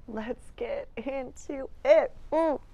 let's get into it. Oh,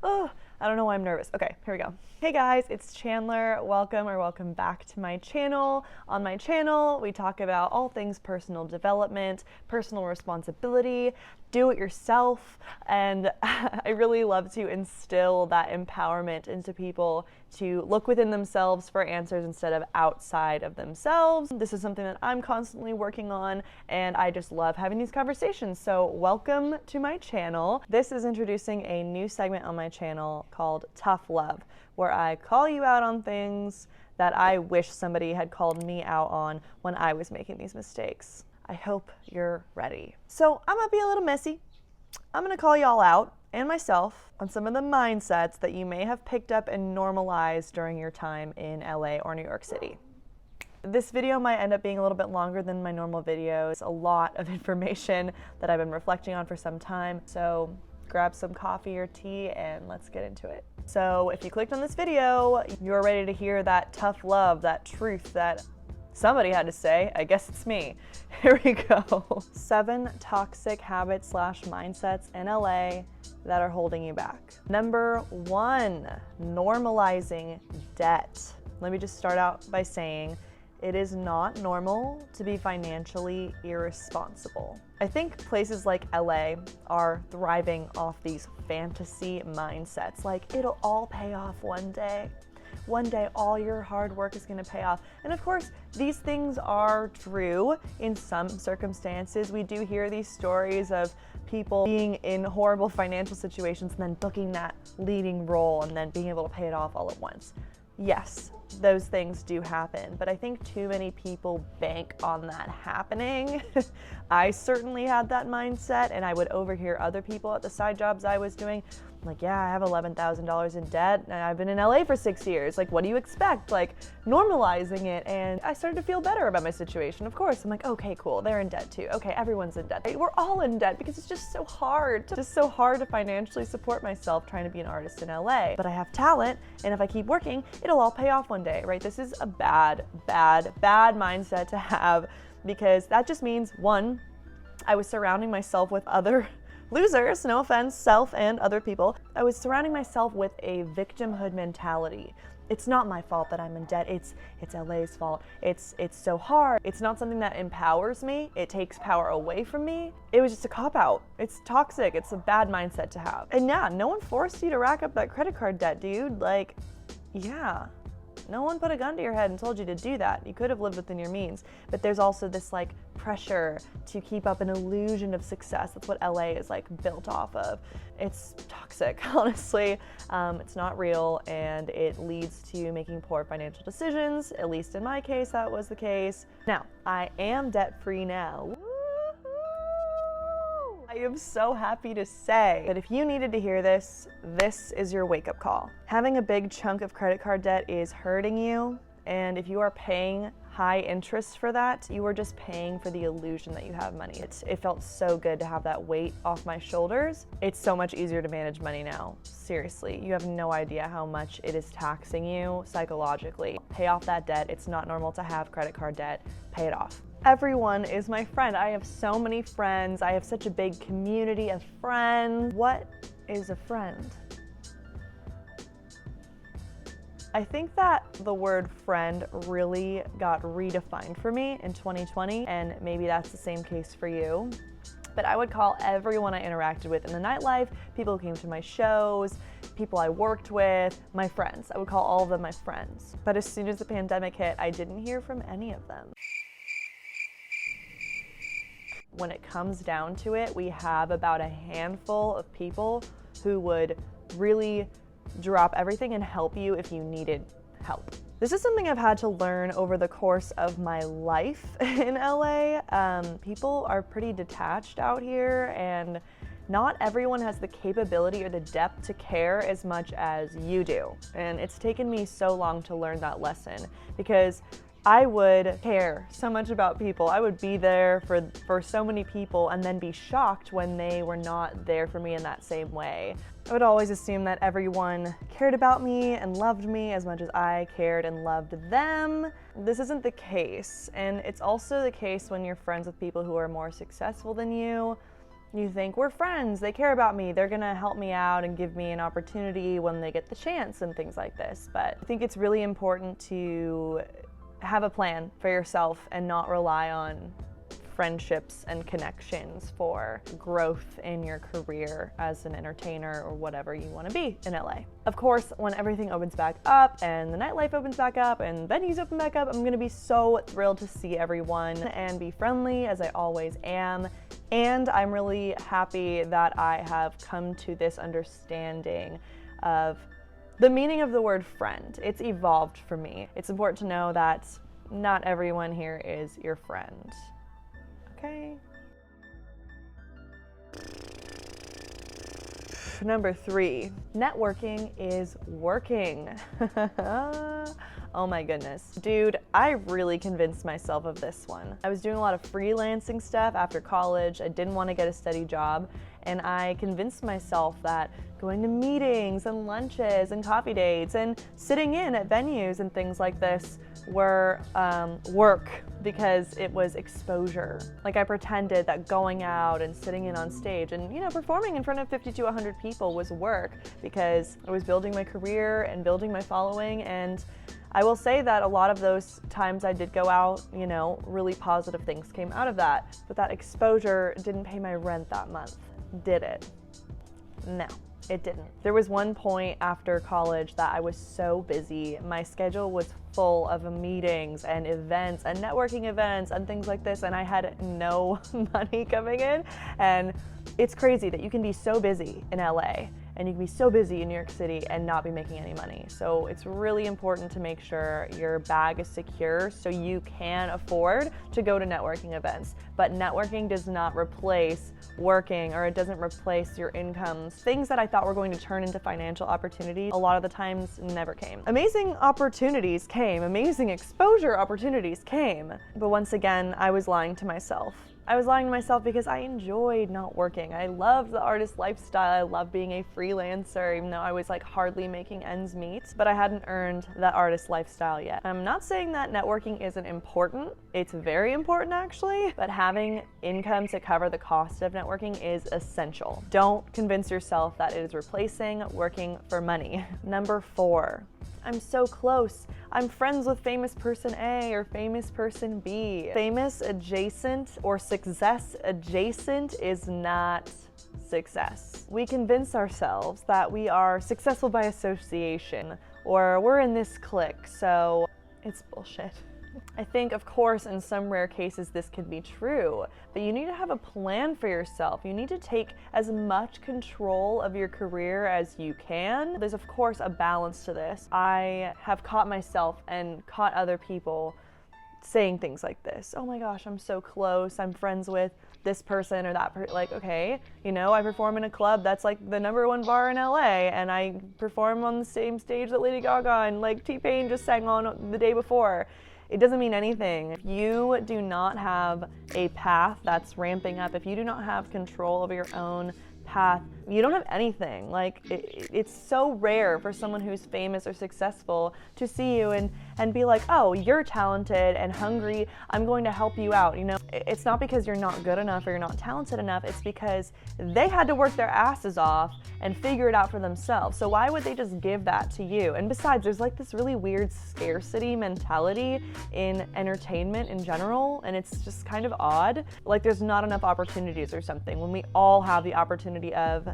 I don't know why I'm nervous. Okay, here we go. Hey guys, it's Chandler. Welcome back to my channel. On my channel, we talk about all things personal development, personal responsibility, do it yourself, and I really love to instill that empowerment into people to look within themselves for answers instead of outside of themselves. This is something that I'm constantly working on, and I just love having these conversations. So welcome to my channel. This is introducing a new segment on my channel called Tough Love, where I call you out on things that I wish somebody had called me out on when I was making these mistakes. I hope you're ready. So I'm gonna be a little messy. I'm gonna call y'all out and myself on some of the mindsets that you may have picked up and normalized during your time in LA or New York City. This video might end up being a little bit longer than my normal videos. A lot of information that I've been reflecting on for some time. So grab some coffee or tea and let's get into it. So if you clicked on this video, you're ready to hear that tough love, that truth that somebody had to say. I guess it's me. Here we go. 7 toxic habits / mindsets in LA that are holding you back. Number 1, normalizing debt. Let me just start out by saying it is not normal to be financially irresponsible. I think places like LA are thriving off these fantasy mindsets, like it'll all pay off one day. One day, all your hard work is going to pay off. And of course, these things are true in some circumstances. We do hear these stories of people being in horrible financial situations and then booking that leading role and then being able to pay it off all at once. Yes, those things do happen, but I think too many people bank on that happening. I certainly had that mindset, and I would overhear other people at the side jobs I was doing. I'm like, yeah, I have $11,000 in debt, and I've been in LA for 6 years. Like, what do you expect? Like, normalizing it, and I started to feel better about my situation. Of course, I'm like, okay, cool, they're in debt too. Okay, everyone's in debt. We're all in debt because it's just so hard. Just so hard to financially support myself trying to be an artist in LA. But I have talent, and if I keep working, it'll all pay off one day, right? This is a bad mindset to have, because that just means, 1, I was surrounding myself with other losers, no offense, self and other people. I was surrounding myself with a victimhood mentality. It's not my fault that I'm in debt. It's LA's fault. It's so hard. It's not something that empowers me. It takes power away from me. It was just a cop-out. It's toxic. It's a bad mindset to have. And yeah, no one forced you to rack up that credit card debt, dude. Like, yeah. No one put a gun to your head and told you to do that. You could have lived within your means. But there's also this like pressure to keep up an illusion of success. That's what LA is like built off of. It's toxic, honestly. It's not real, and it leads to making poor financial decisions. At least in my case, that was the case. Now, I am debt-free now. I am so happy to say that if you needed to hear this, this is your wake-up call. Having a big chunk of credit card debt is hurting you, and if you are paying high interest for that, you are just paying for the illusion that you have money. It felt so good to have that weight off my shoulders. It's so much easier to manage money now. Seriously, you have no idea how much it is taxing you psychologically. Pay off that debt. It's not normal to have credit card debt. Pay it off. Everyone is my friend. I have so many friends. I have such a big community of friends. What is a friend? I think that the word friend really got redefined for me in 2020, and maybe that's the same case for you. But I would call everyone I interacted with in the nightlife, people who came to my shows, people I worked with, my friends. I would call all of them my friends. But as soon as the pandemic hit, I didn't hear from any of them. When it comes down to it, we have about a handful of people who would really drop everything and help you if you needed help. This is something I've had to learn over the course of my life in LA. People are pretty detached out here, and not everyone has the capability or the depth to care as much as you do. And it's taken me so long to learn that lesson, because I would care so much about people. I would be there for so many people and then be shocked when they were not there for me in that same way. I would always assume that everyone cared about me and loved me as much as I cared and loved them. This isn't the case, and it's also the case when you're friends with people who are more successful than you. You think, we're friends, they care about me, they're gonna help me out and give me an opportunity when they get the chance and things like this. But I think it's really important to have a plan for yourself and not rely on friendships and connections for growth in your career as an entertainer or whatever you want to be in LA. Of course, when everything opens back up and the nightlife opens back up and venues open back up, I'm going to be so thrilled to see everyone and be friendly as I always am. And I'm really happy that I have come to this understanding of the meaning of the word friend. It's evolved for me. It's important to know that not everyone here is your friend. Okay. Number 3, networking is working. Oh my goodness. Dude, I really convinced myself of this one. I was doing a lot of freelancing stuff after college. I didn't want to get a steady job, and I convinced myself that going to meetings and lunches and coffee dates and sitting in at venues and things like this were work, because it was exposure. Like, I pretended that going out and sitting in on stage and, performing in front of 50 to 100 people was work, because I was building my career and building my following. And I will say that a lot of those times I did go out, really positive things came out of that. But that exposure didn't pay my rent that month, did it? No. It didn't. There was one point after college that I was so busy. My schedule was full of meetings and events and networking events and things like this, and I had no money coming in. And it's crazy that you can be so busy in LA and you can be so busy in New York City and not be making any money. So it's really important to make sure your bag is secure so you can afford to go to networking events. But networking does not replace working, or it doesn't replace your incomes. Things that I thought were going to turn into financial opportunities, a lot of the times never came. Amazing opportunities came, amazing exposure opportunities came, but once again, I was lying to myself. I was lying to myself because I enjoyed not working. I loved the artist lifestyle. I loved being a freelancer, even though I was hardly making ends meet, but I hadn't earned that artist lifestyle yet. I'm not saying that networking isn't important. It's very important actually, but having income to cover the cost of networking is essential. Don't convince yourself that it is replacing working for money. Number 4. I'm so close. I'm friends with famous person A or famous person B. Famous adjacent or success adjacent is not success. We convince ourselves that we are successful by association, or we're in this clique, so it's bullshit. I think, of course, in some rare cases this can be true, but you need to have a plan for yourself. You need to take as much control of your career as you can. There's, of course, a balance to this. I have caught myself and caught other people saying things like this. Oh my gosh, I'm so close. I'm friends with this person or that person. Okay, I perform in a club that's the #1 bar in LA, and I perform on the same stage that Lady Gaga and T-Pain just sang on the day before. It doesn't mean anything. If you do not have a path that's ramping up, if you do not have control over your own path, you don't have anything. It's so rare for someone who's famous or successful to see you and be like, oh, you're talented and hungry, I'm going to help you out. It's not because you're not good enough or you're not talented enough, it's because they had to work their asses off and figure it out for themselves. So why would they just give that to you? And besides, there's this really weird scarcity mentality in entertainment in general, and it's just kind of odd. There's not enough opportunities or something, when we all have the opportunity of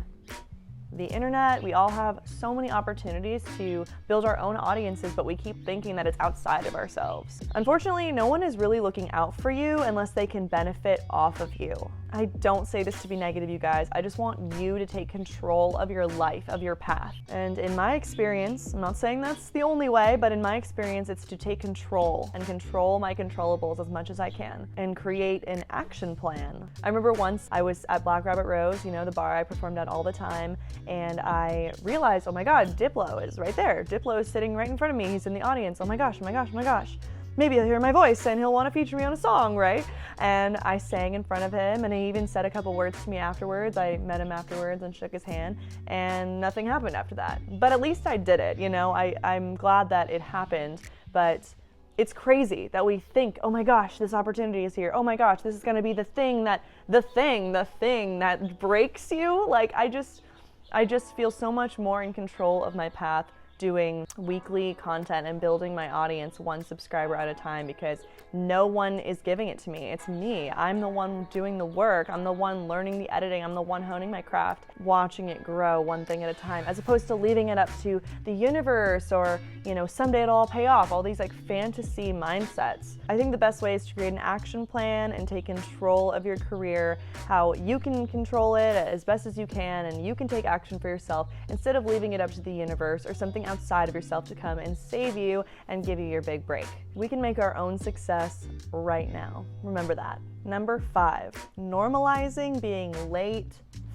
the internet. We all have so many opportunities to build our own audiences, but we keep thinking that it's outside of ourselves. Unfortunately, no one is really looking out for you unless they can benefit off of you. I don't say this to be negative, you guys. I just want you to take control of your life, of your path. And in my experience, I'm not saying that's the only way, but in my experience, it's to take control and control my controllables as much as I can and create an action plan. I remember once I was at Black Rabbit Rose, the bar I performed at all the time, and I realized, oh my God, Diplo is right there. Diplo is sitting right in front of me. He's in the audience. Oh my gosh, oh my gosh, oh my gosh. Maybe he'll hear my voice and he'll want to feature me on a song, right? And I sang in front of him, and he even said a couple words to me afterwards. I met him afterwards and shook his hand, and nothing happened after that. But at least I did it, I'm glad that it happened, but it's crazy that we think, oh my gosh, this opportunity is here. Oh my gosh, this is going to be the thing that breaks you. Like, I just feel so much more in control of my path doing weekly content and building my audience one subscriber at a time, because no one is giving it to me. It's me. I'm the one doing the work. I'm the one learning the editing. I'm the one honing my craft, watching it grow one thing at a time, as opposed to leaving it up to the universe or, you know, someday it'll all pay off, all these like fantasy mindsets. I think the best way is to create an action plan and take control of your career, how you can control it as best as you can, and you can take action for yourself instead of leaving it up to the universe or something outside of yourself to come and save you and give you your big break. We can make our own success right now. Remember that. Number 5, normalizing being late,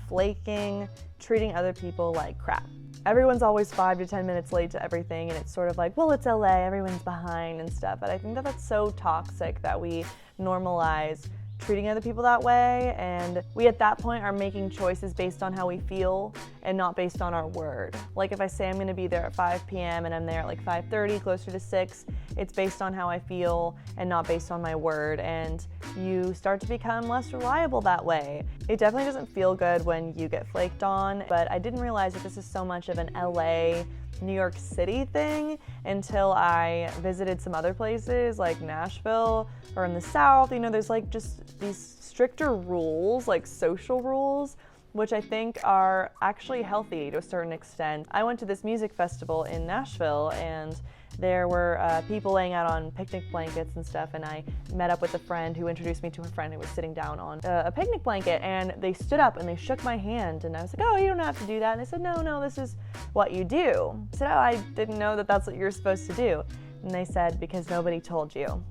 flaking, treating other people like crap. Everyone's always 5 to 10 minutes late to everything, and it's sort of like, well, it's LA, everyone's behind and stuff. But I think that that's so toxic that we normalize treating other people that way, and we at that point are making choices based on how we feel and not based on our word. Like if I say I'm going to be there at 5 p.m. and I'm there at like 5:30, closer to 6, it's based on how I feel and not based on my word, and you start to become less reliable that way. It definitely doesn't feel good when you get flaked on, but I didn't realize that this is so much of an LA, New York City thing until I visited some other places like Nashville or in the South. You know, there's like just these stricter rules, like social rules, which I think are actually healthy to a certain extent. I went to this music festival in Nashville, and there were people laying out on picnic blankets and stuff, and I met up with a friend who introduced me to a friend who was sitting down on a picnic blanket, and they stood up and they shook my hand, and I was like, oh, you don't have to do that. And they said, no, this is what you do. I said, oh, I didn't know that that's what you're supposed to do. And they said, because nobody told you.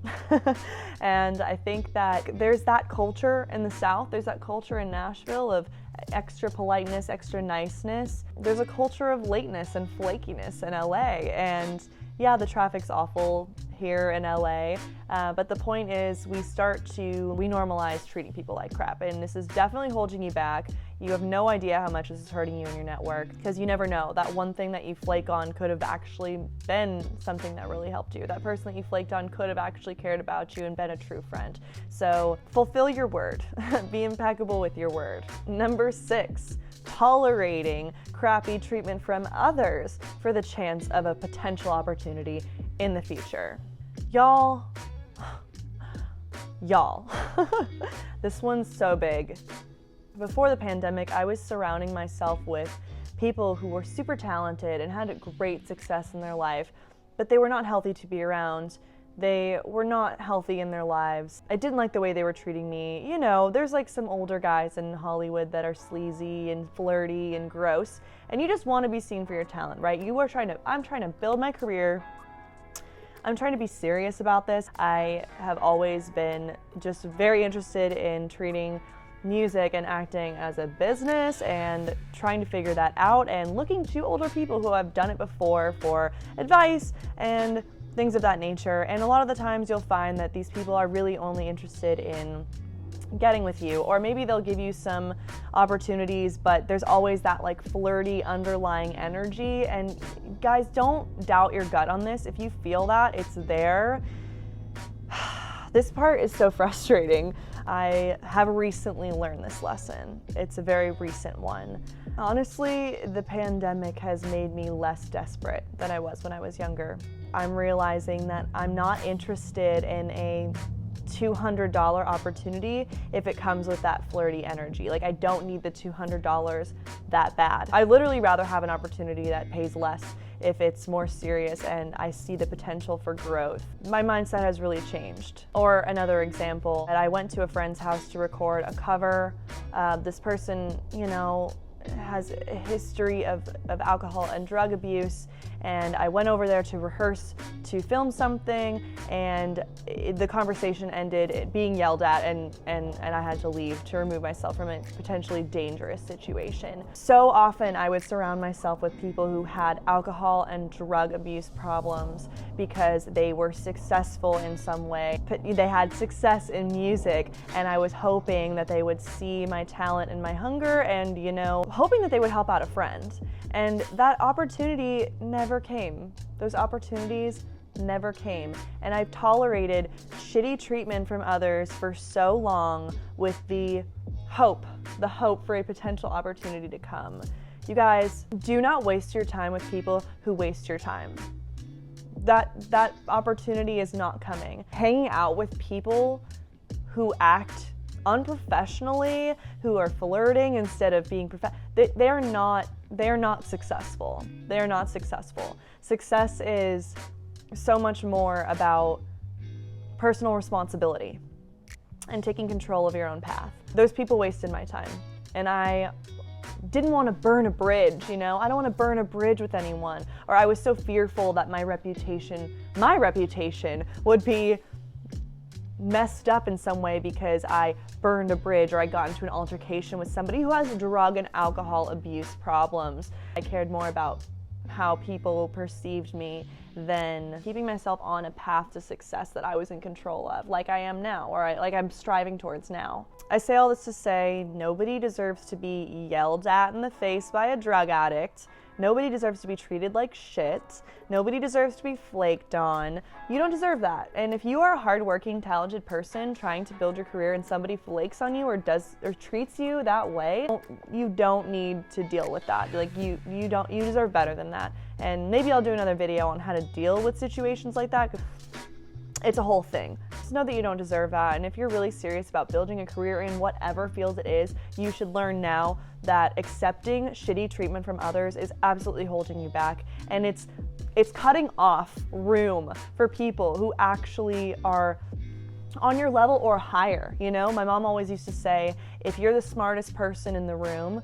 And I think that there's that culture in the South, there's that culture in Nashville of extra politeness, extra niceness. There's a culture of lateness and flakiness in LA, and yeah, the traffic's awful here in LA, but the point is we normalize treating people like crap, and this is definitely holding you back. You have no idea how much this is hurting you in your network, because you never know. That one thing that you flake on could have actually been something that really helped you. That person that you flaked on could have actually cared about you and been a true friend. So fulfill your word. Be impeccable with your word. Number 6, tolerating crappy treatment from others for the chance of a potential opportunity in the future. Y'all, this one's so big. Before the pandemic, I was surrounding myself with people who were super talented and had great success in their life, but they were not healthy to be around. They were not healthy in their lives. I didn't like the way they were treating me. You know, there's like some older guys in Hollywood that are sleazy and flirty and gross, and you just want to be seen for your talent, right? I'm trying to build my career. I'm trying to be serious about this. I have always been just very interested in treating music and acting as a business and trying to figure that out and looking to older people who have done it before for advice and things of that nature. And a lot of the times you'll find that these people are really only interested in getting with you, or maybe they'll give you some opportunities, but there's always that like flirty underlying energy. And guys, don't doubt your gut on this. If you feel that it's there, this part is so frustrating. I have recently learned this lesson. It's a very recent one. Honestly, the pandemic has made me less desperate than I was when I was younger. I'm realizing that I'm not interested in a $200 opportunity if it comes with that flirty energy. Like, I don't need the $200 that bad. I literally rather have an opportunity that pays less if it's more serious and I see the potential for growth. My mindset has really changed. Or another example, I went to a friend's house to record a cover. This person, you know, has a history of alcohol and drug abuse, and I went over there to rehearse to film something, and the conversation ended being yelled at, and I had to leave to remove myself from a potentially dangerous situation. So often I would surround myself with people who had alcohol and drug abuse problems because they were successful in some way. They had success in music, and I was hoping that they would see my talent and my hunger, and, you know, hoping that they would help out a friend. And that opportunity never came. Those opportunities never came. And I've tolerated shitty treatment from others for so long with the hope for a potential opportunity to come. You guys, do not waste your time with people who waste your time. That opportunity is not coming. Hanging out with people who act unprofessionally, who are flirting instead of being they are not successful. They are not successful. Success is so much more about personal responsibility and taking control of your own path. Those people wasted my time, and I didn't want to burn a bridge, you know? I don't want to burn a bridge with anyone. Or I was so fearful that my reputation would be messed up in some way because I burned a bridge or I got into an altercation with somebody who has drug and alcohol abuse problems. I cared more about how people perceived me than keeping myself on a path to success that I was in control of, like I am now, or like I'm striving towards now. I say all this to say nobody deserves to be yelled at in the face by a drug addict. Nobody deserves to be treated like shit. Nobody deserves to be flaked on. You don't deserve that. And if you are a hardworking, talented person trying to build your career and somebody flakes on you or treats you that way, you don't need to deal with that. Like you deserve better than that. And maybe I'll do another video on how to deal with situations like that. It's a whole thing. Just know that you don't deserve that. And if you're really serious about building a career in whatever field it is, you should learn now that accepting shitty treatment from others is absolutely holding you back. And it's cutting off room for people who actually are on your level or higher. You know, my mom always used to say, if you're the smartest person in the room,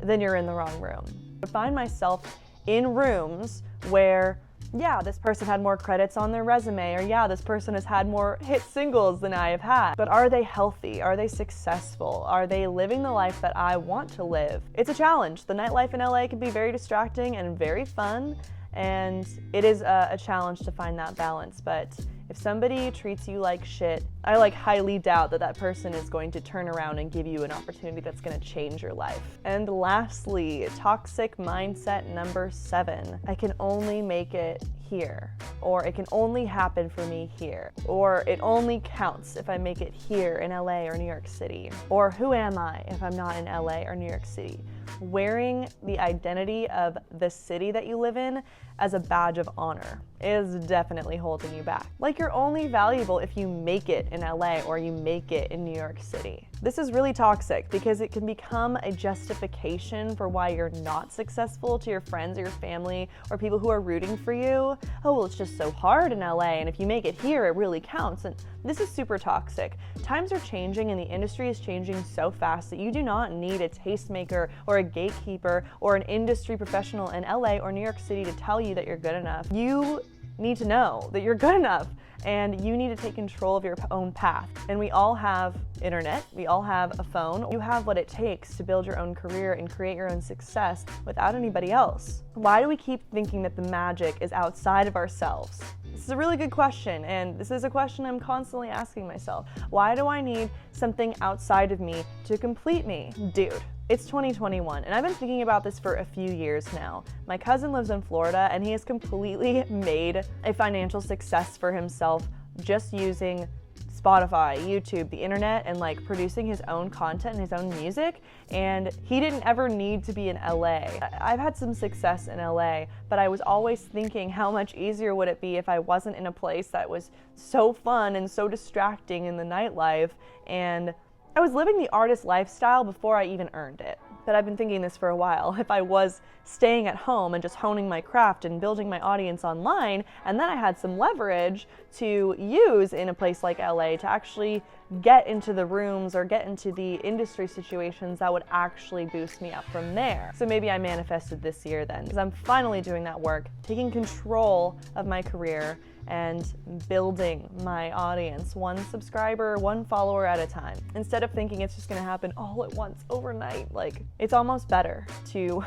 then you're in the wrong room. I find myself in rooms where, yeah, this person had more credits on their resume, or yeah, this person has had more hit singles than I have had. But are they healthy? Are they successful? Are they living the life that I want to live? It's a challenge. The nightlife in LA can be very distracting and very fun, and it is a challenge to find that balance. But if somebody treats you like shit, I highly doubt that person is going to turn around and give you an opportunity that's going to change your life. And lastly, toxic mindset number 7. I can only make it here, or it can only happen for me here, or it only counts if I make it here in LA or New York City, or who am I if I'm not in LA or New York City? Wearing the identity of the city that you live in as a badge of honor is definitely holding you back. Like you're only valuable if you make it in LA or you make it in New York City. This is really toxic because it can become a justification for why you're not successful to your friends or your family or people who are rooting for you. Oh, well, it's just so hard in LA, and if you make it here, it really counts. And this is super toxic. Times are changing and the industry is changing so fast that you do not need a tastemaker or a gatekeeper or an industry professional in LA or New York City to tell you that you're good enough. You need to know that you're good enough, and you need to take control of your own path. And we all have internet, we all have a phone. You have what it takes to build your own career and create your own success without anybody else. Why do we keep thinking that the magic is outside of ourselves? This is a really good question, and this is a question I'm constantly asking myself. Why do I need something outside of me to complete me? Dude, it's 2021, and I've been thinking about this for a few years now. My cousin lives in Florida, and he has completely made a financial success for himself just using Spotify, YouTube, the internet, and producing his own content and his own music, and he didn't ever need to be in LA. I've had some success in LA, but I was always thinking how much easier would it be if I wasn't in a place that was so fun and so distracting in the nightlife, and I was living the artist lifestyle before I even earned it. But I've been thinking this for a while. If I was staying at home and just honing my craft and building my audience online, and then I had some leverage to use in a place like LA to actually get into the rooms or get into the industry situations that would actually boost me up from there. So maybe I manifested this year then, because I'm finally doing that work, taking control of my career and building my audience one subscriber, one follower at a time. Instead of thinking it's just gonna happen all at once overnight, it's almost better to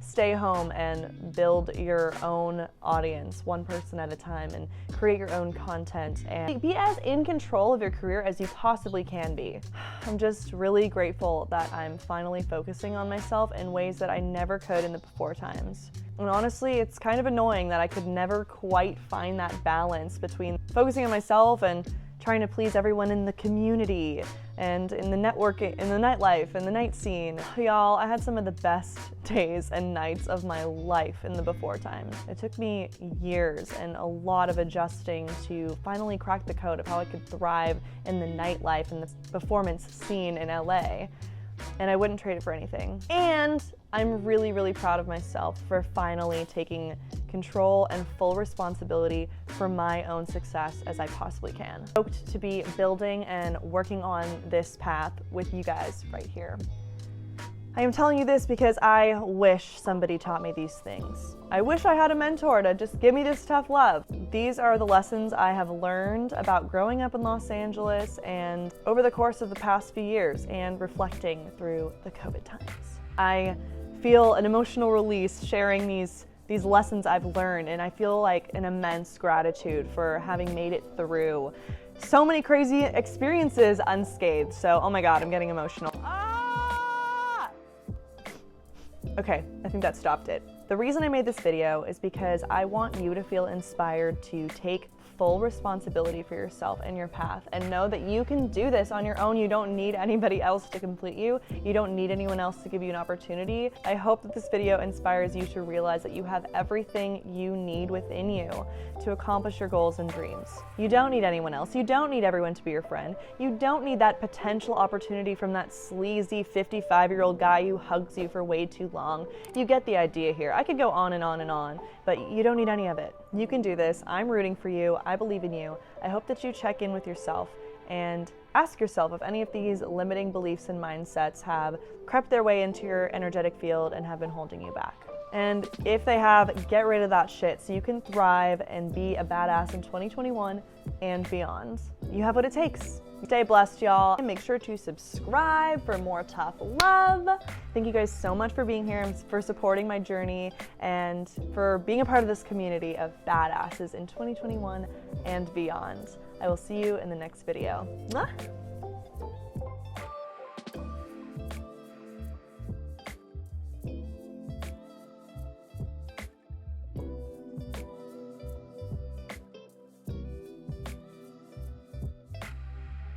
stay home and build your own audience, one person at a time, and create your own content and be as in control of your career as you possibly can be. I'm just really grateful that I'm finally focusing on myself in ways that I never could in the before times. And honestly, it's kind of annoying that I could never quite find that balance between focusing on myself and trying to please everyone in the community and in the networking, in the nightlife, and the night scene. Y'all, I had some of the best days and nights of my life in the before times. It took me years and a lot of adjusting to finally crack the code of how I could thrive in the nightlife and the performance scene in LA. And I wouldn't trade it for anything. And I'm really, really proud of myself for finally taking control and full responsibility for my own success as I possibly can. Stoked to be building and working on this path with you guys right here. I am telling you this because I wish somebody taught me these things. I wish I had a mentor to just give me this tough love. These are the lessons I have learned about growing up in Los Angeles and over the course of the past few years and reflecting through the COVID times. I feel an emotional release sharing these lessons I've learned, and I feel like an immense gratitude for having made it through so many crazy experiences unscathed. So, oh my God, I'm getting emotional. Okay, I think that stopped it. The reason I made this video is because I want you to feel inspired to take full responsibility for yourself and your path and know that you can do this on your own. You don't need anybody else to complete you. You don't need anyone else to give you an opportunity. I hope that this video inspires you to realize that you have everything you need within you to accomplish your goals and dreams. You don't need anyone else. You don't need everyone to be your friend. You don't need that potential opportunity from that sleazy 55-year-old guy who hugs you for way too long. You get the idea here. I could go on and on and on, but you don't need any of it. You can do this. I'm rooting for you. I believe in you. I hope that you check in with yourself and ask yourself if any of these limiting beliefs and mindsets have crept their way into your energetic field and have been holding you back. And if they have, get rid of that shit so you can thrive and be a badass in 2021 and beyond. You have what it takes. Stay blessed, y'all. And make sure to subscribe for more tough love. Thank you guys so much for being here and for supporting my journey and for being a part of this community of badasses in 2021 and beyond. I will see you in the next video. Mwah!